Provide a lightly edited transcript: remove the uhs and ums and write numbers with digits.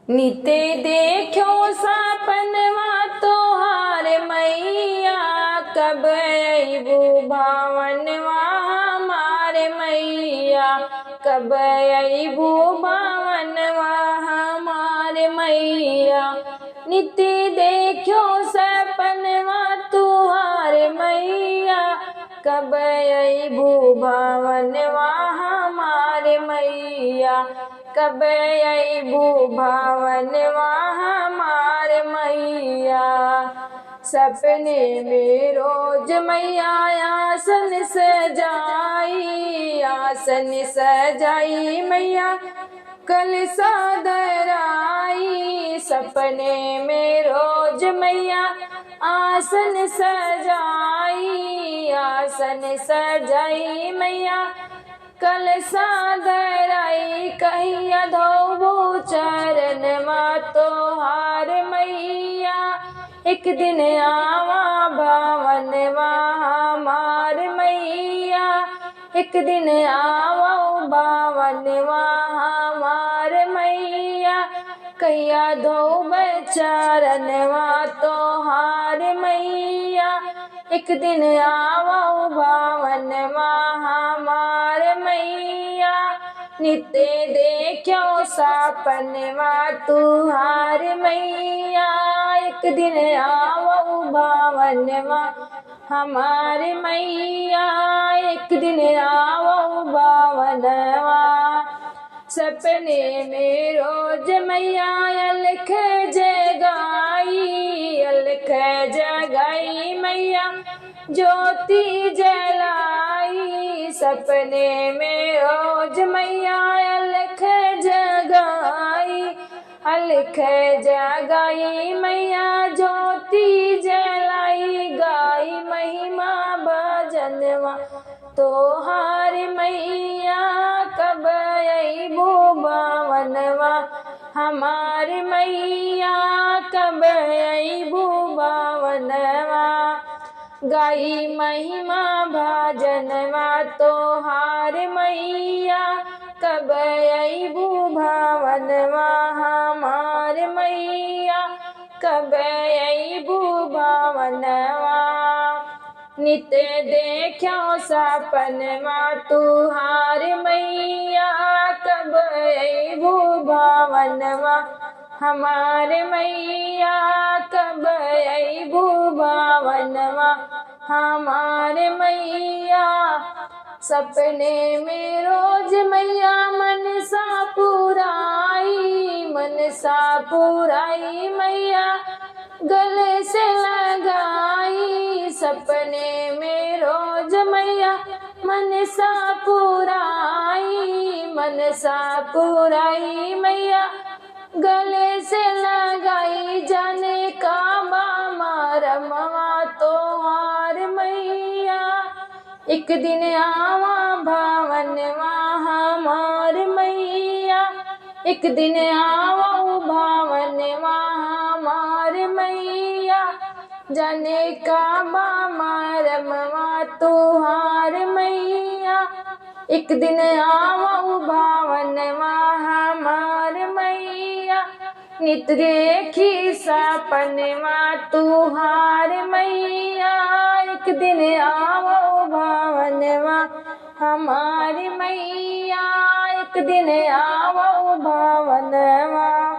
निते देखो सपनवा तोहार मैया, कब अइबू भावनवा हमार मैया, कब अइबू भावनवा हमार मैया। निते देखो सपनवा तोहार मैया, कब अइबू भावनवा हमार मैया, कब अइबू भावनवा हमार मैया। सपने में रोज मैया आसन सजाई, आसन सजाई मैया कलसा धराई। सपने में रोज मैया आसन सजाई, आसन सजाई मैया कलसा धराई। कहिया धोबू चरणवा तोहार मैया, एक दिन आवा भावनवा हमार मैया, एक दिन आवा भावनवा हमार मैया। कहिया धोब चरणवा तोहार मैया, एक दिन आवा भावनवा हमार मैया। नित्य देखो सपनवा तुहार मैया, एक दिन आवो भावनवा हमार मैया, एक दिन आवो भावनवा। सपने में रोज मैया अलख जगाई, अलख जगाई मैया ज्योति जलाई। सपने में रोज मैया अलख जगाई, अलख जगाई मैया ज्योति जलाई। गाई महिमा भजनवा तोहार मैया, कब अइबू भावनवा हमार मैया, कब अइबू भावनवा। गाई महिमा भजनवा तोहार मैया, कब अइबू भावनवा हमार मैया, कब अइबू भावनवा। नित्य देखो सपनवा तुहार मैया, कब अइबू भावनवा हमार मैया, कब अइबू भावनवा हमार मैया। सपने में रोज मैया मनसा पुराई, मनसा पुराई मैया गले से लगाई। सपने में रोज मैया मनसा पुराई, मनसा पुराई मैया गले से लगाई। जाने का मरमवा तोहार मैया, एक दिन आवा भावनवा हमार मैया, एक दिन आवा भावनवा हमार मैया। जाने का मरमवा तोहार मैया, एक दिन आवा भावनवा हमार मैया। नित देखी सपनवा तुहार मैया, एक दिन आवो भावनवा हमार मैया, एक दिन आवो भावनवा।